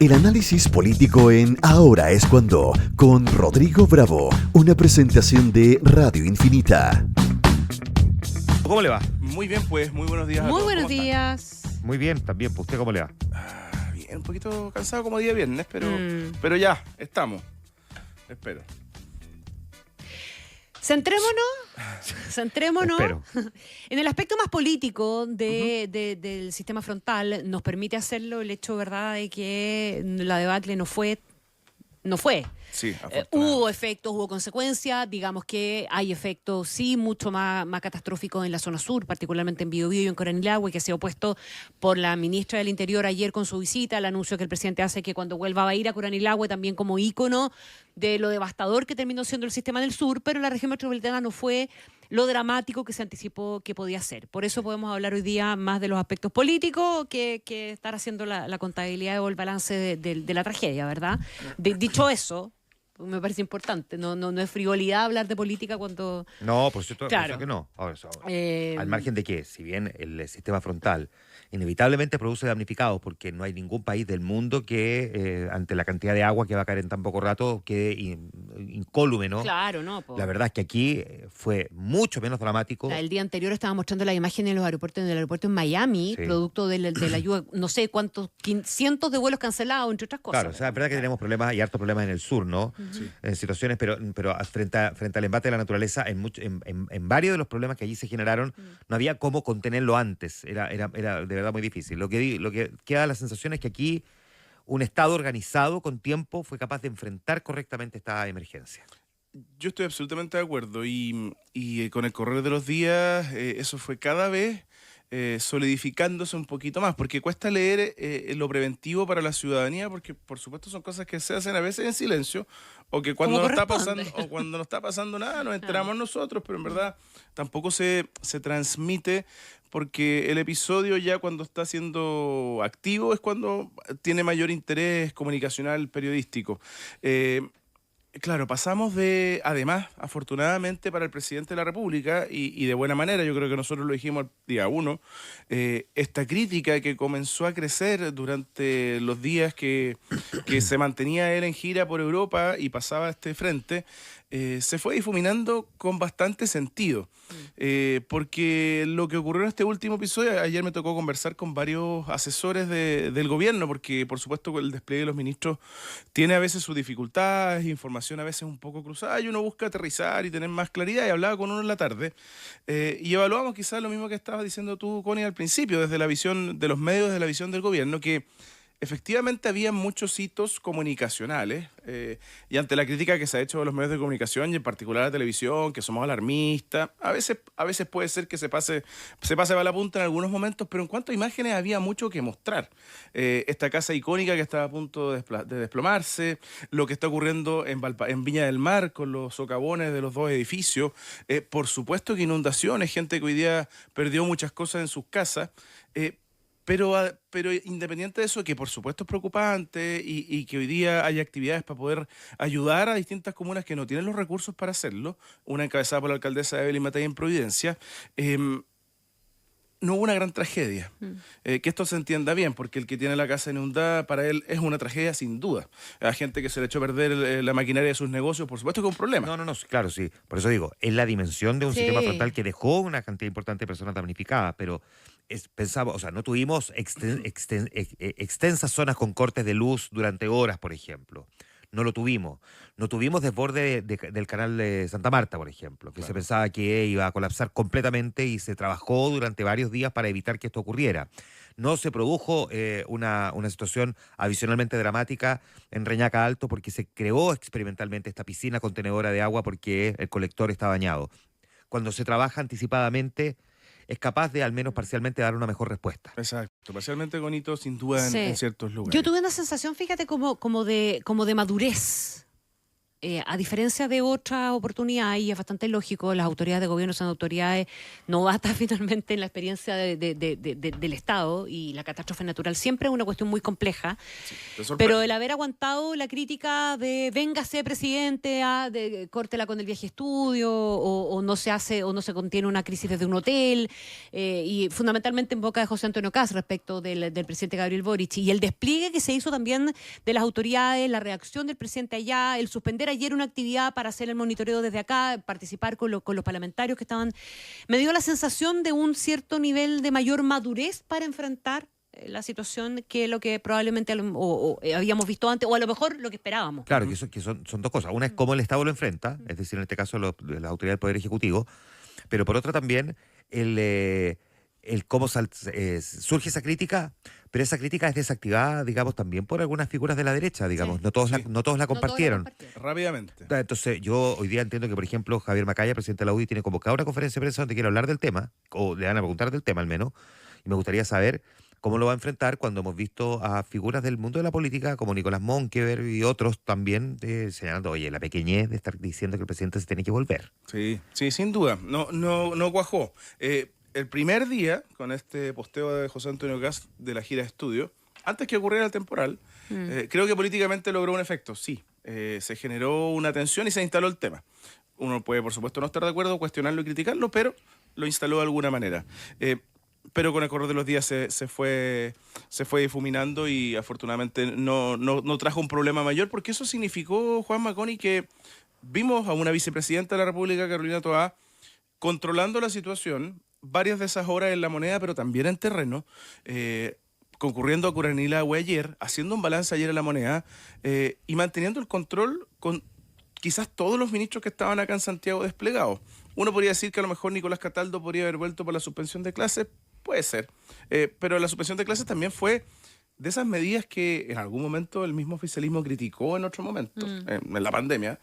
El análisis político en Ahora es Cuando, con Rodrigo Bravo, una presentación de Radio Infinita. ¿Cómo le va? Muy bien, pues, muy buenos días a todos. Muy buenos ¿Cómo están? días. Muy bien, también. ¿Pues usted cómo le va? Bien, un poquito cansado como día viernes, pero ya, estamos. Espero. Centrémonos Espero. en el aspecto más político del sistema frontal. Nos permite hacerlo el hecho, ¿verdad?, de que la debacle no fue. Sí, Hubo efectos, hubo consecuencias. Digamos que hay efectos, sí, mucho más catastróficos en la zona sur, particularmente en Biobío y en Coronilagüe, que se ha opuesto por la ministra del Interior ayer con su visita, el anuncio que el presidente hace que cuando vuelva a ir a Coronilagüe también como ícono de lo devastador que terminó siendo el sistema del sur, pero la región metropolitana no fue lo dramático que se anticipó que podía ser. Por eso podemos hablar hoy día más de los aspectos políticos que estar haciendo la contabilidad o el balance de la tragedia, ¿verdad? Dicho eso, me parece importante, no es frivolidad hablar de política cuando... No, por supuesto, Claro. que no. Ahora, al margen de que, si bien el sistema frontal inevitablemente produce damnificados, porque no hay ningún país del mundo que, ante la cantidad de agua que va a caer en tan poco rato, quede incólume, ¿no? Claro, ¿no? Po. La verdad es que aquí fue mucho menos dramático. El día anterior estaba mostrando las imágenes en los aeropuertos, del aeropuerto en Miami, Sí. producto de la lluvia, no sé cuántos, cientos de vuelos cancelados, entre otras cosas. Claro, o sea, es verdad que tenemos problemas y hartos problemas en el sur, ¿no? Sí. En situaciones, pero frente al embate de la naturaleza, en varios de los problemas que allí se generaron, no había cómo contenerlo antes. Era de verdad muy difícil. Lo que queda la sensación es que aquí un Estado organizado con tiempo fue capaz de enfrentar correctamente esta emergencia. Yo estoy absolutamente de acuerdo y con el correr de los días eso fue cada vez solidificándose un poquito más, porque cuesta leer lo preventivo para la ciudadanía, porque por supuesto son cosas que se hacen a veces en silencio, o que cuando Como no está corresponde. pasando, o cuando no está pasando nada nos enteramos nosotros, pero en verdad tampoco se transmite, porque el episodio ya cuando está siendo activo es cuando tiene mayor interés comunicacional periodístico. Claro, pasamos de, además, afortunadamente para el presidente de la República, y de buena manera, yo creo que nosotros lo dijimos al día uno, esta crítica que comenzó a crecer durante los días que se mantenía él en gira por Europa y pasaba este frente, se fue difuminando con bastante sentido. Porque lo que ocurrió en este último episodio, ayer me tocó conversar con varios asesores del gobierno, porque por supuesto el despliegue de los ministros tiene a veces sus dificultades, información a veces un poco cruzada, y uno busca aterrizar y tener más claridad, y hablaba con uno en la tarde, y evaluamos quizás lo mismo que estabas diciendo tú, Connie, al principio, desde la visión de los medios, desde la visión del gobierno, que efectivamente había muchos hitos comunicacionales, y ante la crítica que se ha hecho de los medios de comunicación y en particular la televisión, que somos alarmistas, a veces puede ser que se pase a la punta en algunos momentos, pero en cuanto a imágenes había mucho que mostrar. Esta casa icónica que estaba a punto de desplomarse, lo que está ocurriendo en Viña del Mar con los socavones de los dos edificios, por supuesto que inundaciones, gente que hoy día perdió muchas cosas en sus casas, pero independiente de eso, que por supuesto es preocupante y que hoy día hay actividades para poder ayudar a distintas comunas que no tienen los recursos para hacerlo, una encabezada por la alcaldesa Evelyn Matei en Providencia, no hubo una gran tragedia. Que esto se entienda bien, porque el que tiene la casa inundada, para él es una tragedia sin duda. A gente que se le echó a perder la maquinaria de sus negocios, por supuesto que es un problema. No, claro, sí. Por eso digo, es la dimensión de un Sí. sistema frontal que dejó una cantidad importante de personas damnificadas, pero pensamos, o sea, no tuvimos extensas zonas con cortes de luz durante horas, por ejemplo. No lo tuvimos. No tuvimos desborde del canal de Santa Marta, por ejemplo, que se pensaba que iba a colapsar completamente y se trabajó durante varios días para evitar que esto ocurriera. No se produjo una situación adicionalmente dramática en Reñaca Alto porque se creó experimentalmente esta piscina contenedora de agua porque el colector está dañado. Cuando se trabaja anticipadamente, es capaz de al menos parcialmente dar una mejor respuesta. Exacto, parcialmente con hitos sin duda Sí. en ciertos lugares. Yo tuve una sensación, fíjate, como de madurez a diferencia de otras oportunidades, y es bastante lógico, las autoridades de gobierno son autoridades novatas finalmente en la experiencia del Estado, y la catástrofe natural siempre es una cuestión muy compleja, Te sorprende. pero el haber aguantado la crítica de véngase presidente, córtela con el viaje estudio, o no se hace, o no se contiene una crisis desde un hotel, y fundamentalmente en boca de José Antonio Kast respecto del presidente Gabriel Boric, y el despliegue que se hizo también de las autoridades, la reacción del presidente allá, el suspender ayer una actividad para hacer el monitoreo desde acá, participar con los parlamentarios que estaban, me dio la sensación de un cierto nivel de mayor madurez para enfrentar la situación que lo que probablemente habíamos visto antes, o a lo mejor lo que esperábamos. Claro, que son dos cosas. Una es cómo el Estado lo enfrenta, es decir, en este caso la autoridad del Poder Ejecutivo, pero por otra también el cómo surge esa crítica, pero esa crítica es desactivada, digamos, también por algunas figuras de la derecha, digamos. Sí. No todos, Sí. no todos la compartieron. Rápidamente. Entonces, yo hoy día entiendo que, por ejemplo, Javier Macaya, presidente de la UDI, tiene convocada una conferencia de prensa donde quiere hablar del tema, o le van a preguntar del tema al menos, y me gustaría saber cómo lo va a enfrentar cuando hemos visto a figuras del mundo de la política, como Nicolás Monkever y otros también, señalando, oye, la pequeñez de estar diciendo que el presidente se tiene que volver. Sí, sí, sin duda. No cuajó. El primer día, con este posteo de José Antonio Kast de la gira de estudio, antes que ocurriera el temporal, creo que políticamente logró un efecto, sí. Se generó una tensión y se instaló el tema. Uno puede, por supuesto, no estar de acuerdo, cuestionarlo y criticarlo, pero lo instaló de alguna manera. Pero con el correr de los días se fue difuminando y afortunadamente no trajo un problema mayor, porque eso significó, Juan Maconi, que vimos a una vicepresidenta de la República, Carolina Toá, controlando la situación varias de esas horas en La Moneda, pero también en terreno, concurriendo a Curanilahue ayer, haciendo un balance ayer en La Moneda, y manteniendo el control con quizás todos los ministros que estaban acá en Santiago desplegados. Uno podría decir que a lo mejor Nicolás Cataldo podría haber vuelto por la suspensión de clases, puede ser, pero la suspensión de clases también fue de esas medidas que en algún momento el mismo oficialismo criticó en otro momento, en la pandemia,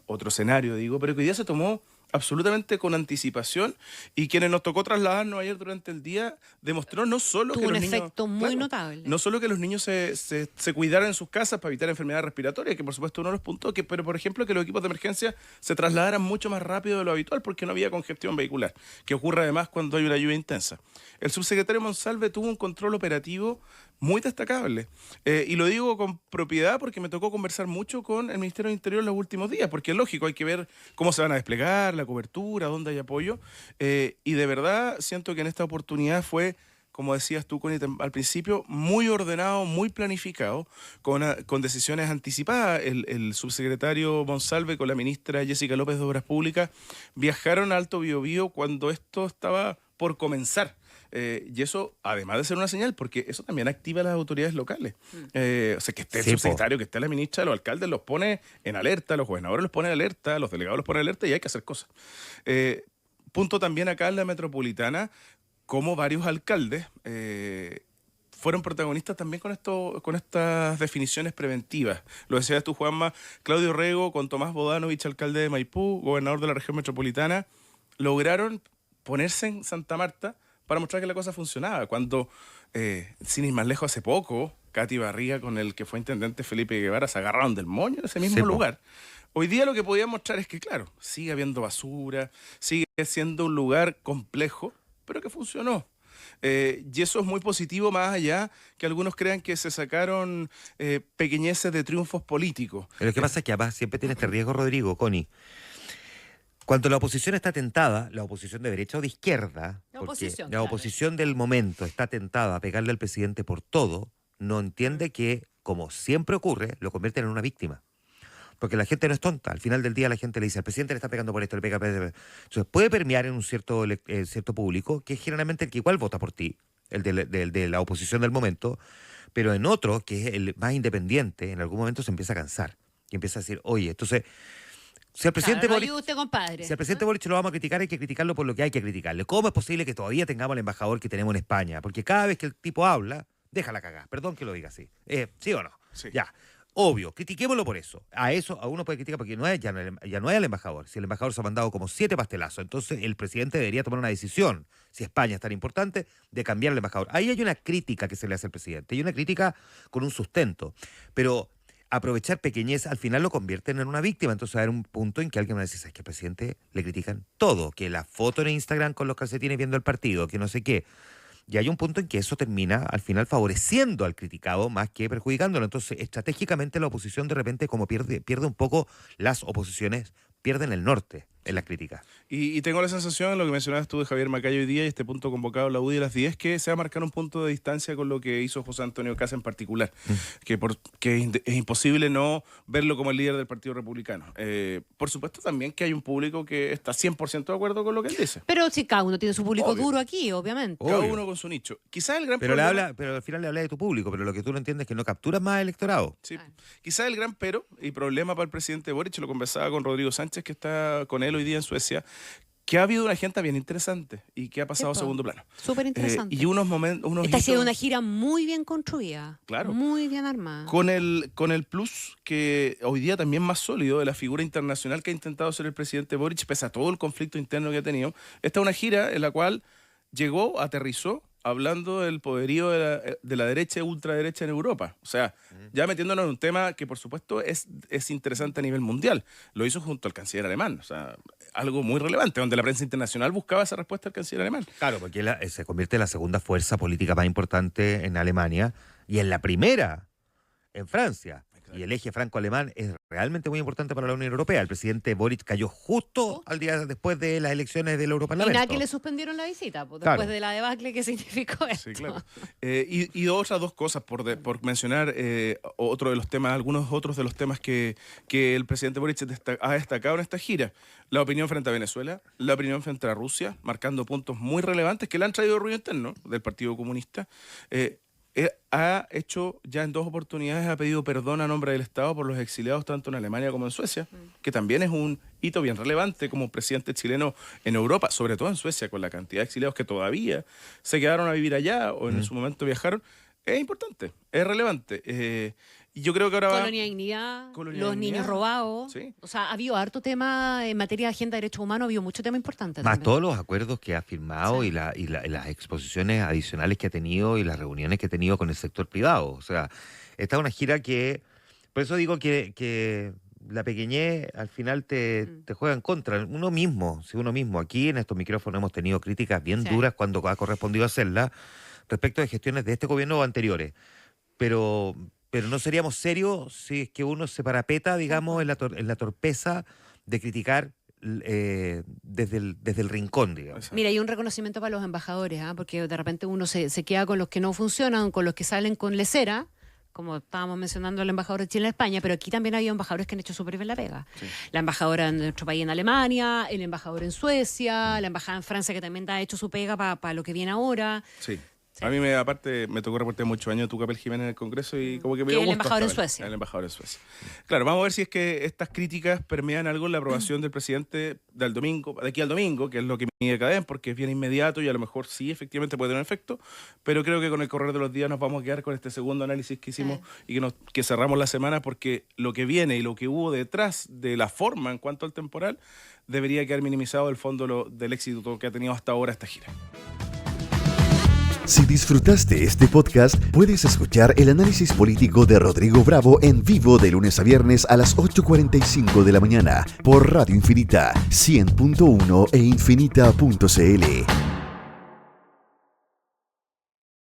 otro escenario digo, pero que hoy día se tomó absolutamente con anticipación, y quienes nos tocó trasladarnos ayer durante el día demostró no solo Tuvo que un los niños, efecto muy notable. no solo que los niños se cuidaran en sus casas para evitar enfermedades respiratorias, que por supuesto uno los puntó, pero por ejemplo que los equipos de emergencia se trasladaran mucho más rápido de lo habitual porque no había congestión vehicular, que ocurre además cuando hay una lluvia intensa. El subsecretario Monsalve tuvo un control operativo muy destacable, y lo digo con propiedad porque me tocó conversar mucho con el Ministerio del Interior en los últimos días, porque es lógico, hay que ver cómo se van a desplegar, la cobertura, dónde hay apoyo, y de verdad siento que en esta oportunidad fue, como decías tú, Connie, al principio, muy ordenado, muy planificado, con decisiones anticipadas. El subsecretario Monsalve con la ministra Jessica López de Obras Públicas viajaron a Alto Biobío cuando esto estaba por comenzar. Y eso, además de ser una señal, porque eso también activa a las autoridades locales. O sea, que esté el Sí, subsecretario, que esté la ministra, los alcaldes los pone en alerta, los gobernadores los ponen en alerta, los delegados los ponen en alerta, y hay que hacer cosas. Punto también acá en la metropolitana, como varios alcaldes fueron protagonistas también con estas definiciones preventivas. Lo decías tú, Juanma, Claudio Rego con Tomás Bodanovich, alcalde de Maipú, gobernador de la región metropolitana, lograron ponerse en Santa Marta para mostrar que la cosa funcionaba. Cuando, sin ir más lejos, hace poco, Katy Barriga con el que fue intendente Felipe Guevara se agarraron del moño en ese mismo lugar. Hoy día lo que podía mostrar es que, claro, sigue habiendo basura, sigue siendo un lugar complejo, pero que funcionó. Y eso es muy positivo, más allá que algunos crean que se sacaron pequeñeces de triunfos políticos. Pero lo que pasa es que además siempre tiene este riesgo, Rodrigo, Connie. Cuando la oposición está tentada, la oposición de derecha o de izquierda, La porque oposición, la claro. oposición del momento está tentada a pegarle al presidente por todo, no entiende que, como siempre ocurre, lo convierten en una víctima. Porque la gente no es tonta. Al final del día la gente le dice, al presidente le está pegando por esto, le pega. Entonces puede permear en un cierto público, que es generalmente el que igual vota por ti, el de la oposición del momento, pero en otro, que es el más independiente, en algún momento se empieza a cansar. Y empieza a decir, oye, entonces, si al presidente Claro, no Boric... ayude usted, compadre. Si al presidente Boric lo vamos a criticar, hay que criticarlo por lo que hay que criticarle. ¿Cómo es posible que todavía tengamos al embajador que tenemos en España? Porque cada vez que el tipo habla, déjala cagar. Perdón que lo diga así. ¿Sí o no? Sí. Ya. Obvio, critiquémoslo por eso. A uno puede criticar porque ya no hay al embajador. Si el embajador se ha mandado como 7 pastelazos, entonces el presidente debería tomar una decisión, si España es tan importante, de cambiar al embajador. Ahí hay una crítica que se le hace al presidente, y una crítica con un sustento. Pero aprovechar pequeñez al final lo convierten en una víctima. Entonces va a haber un punto en que alguien va a decir, ¿sabes qué? Al presidente le critican todo, que la foto en Instagram con los calcetines viendo el partido, que no sé qué. Y hay un punto en que eso termina al final favoreciendo al criticado más que perjudicándolo. Entonces, estratégicamente la oposición de repente como pierde un poco, las oposiciones pierden el norte en las críticas. Y tengo la sensación, lo que mencionabas tú de Javier Macaya hoy día y este punto convocado en la UDI a las 10, que se va a marcar un punto de distancia con lo que hizo José Antonio Kast en particular, que es imposible no verlo como el líder del Partido Republicano. Por supuesto también que hay un público que está 100% de acuerdo con lo que él dice. Pero sí, cada uno tiene su público Obvio. duro aquí, obviamente. Cada Obvio. uno con su nicho. Quizás el gran Pero problema... al final le habla de tu público, pero lo que tú no entiendes es que no capturas más electorado. Sí. Quizás el gran pero y problema para el presidente Boric, lo conversaba con Rodrigo Sánchez, que está con él hoy día en Suecia, que ha habido una agenda bien interesante y que ha pasado a Sí, po. segundo plano. Súper interesante. Y unos momentos... Esta ha sido una gira muy bien construida. Claro. Muy bien armada. Con el plus que hoy día también más sólido de la figura internacional que ha intentado ser el presidente Boric, pese a todo el conflicto interno que ha tenido. Esta es una gira en la cual llegó, aterrizó, hablando del poderío de la derecha y ultraderecha en Europa. O sea, ya metiéndonos en un tema que por supuesto es interesante a nivel mundial. Lo hizo junto al canciller alemán. O sea, algo muy relevante, donde la prensa internacional buscaba esa respuesta al canciller alemán. Claro, porque se convierte en la segunda fuerza política más importante en Alemania y en la primera en Francia. Y el eje franco-alemán es realmente muy importante para la Unión Europea. El presidente Boric cayó justo al día después de las elecciones del Y Europarlamento. nada que le suspendieron la visita, pues, Claro. después de la debacle que significó esto. Sí, claro. Y otras dos cosas por mencionar, otro de los temas, algunos otros de los temas que el presidente Boric ha destacado en esta gira. La opinión frente a Venezuela, la opinión frente a Rusia, marcando puntos muy relevantes que le han traído ruido interno del Partido Comunista. Ha hecho ya en 2 oportunidades, ha pedido perdón a nombre del Estado por los exiliados tanto en Alemania como en Suecia, que también es un hito bien relevante como presidente chileno en Europa, sobre todo en Suecia, con la cantidad de exiliados que todavía se quedaron a vivir allá o en su momento viajaron. Es importante, es relevante. Y yo creo que ahora Colonia de Dignidad, Colonia los de Dignidad. niños robados. Sí. O sea, ha habido harto tema en materia de agenda de derechos humanos, ha habido mucho tema importante. Más también. todos los acuerdos que ha firmado Sí. y las exposiciones adicionales que ha tenido y las reuniones que ha tenido con el sector privado. O sea, esta es una gira que, por eso digo que la pequeñez al final te juega en contra. Uno mismo, aquí en estos micrófonos hemos tenido críticas bien Sí. duras cuando ha correspondido hacerlas respecto de gestiones de este gobierno o anteriores. Pero no seríamos serios si es que uno se parapeta, digamos, en la torpeza de criticar desde el rincón, digamos. Exacto. Mira, hay un reconocimiento para los embajadores, porque de repente uno se queda con los que no funcionan, con los que salen con lesera, como estábamos mencionando el embajador de Chile en España, pero aquí también había embajadores que han hecho súper bien la pega. Sí. La embajadora en nuestro país en Alemania, el embajador en Suecia, la embajada en Francia que también ha hecho su pega para lo que viene ahora. Sí. Sí. A mí, aparte, me tocó reportar muchos años Tucapel Jiménez en el Congreso y como que me Que dio el gusto embajador en hasta ver. Suecia. El embajador en Suecia. Claro, vamos a ver si es que estas críticas permean algo en la aprobación del presidente del domingo, de aquí al domingo, que es lo que mide Cadem, porque es bien inmediato y a lo mejor sí, efectivamente puede tener un efecto, pero creo que con el correr de los días nos vamos a quedar con este segundo análisis que hicimos y que cerramos la semana, porque lo que viene y lo que hubo detrás de la forma en cuanto al temporal debería quedar minimizado el fondo del éxito que ha tenido hasta ahora esta gira. Si disfrutaste este podcast, puedes escuchar el análisis político de Rodrigo Bravo en vivo de lunes a viernes a las 8:45 de la mañana por Radio Infinita 100.1 e infinita.cl.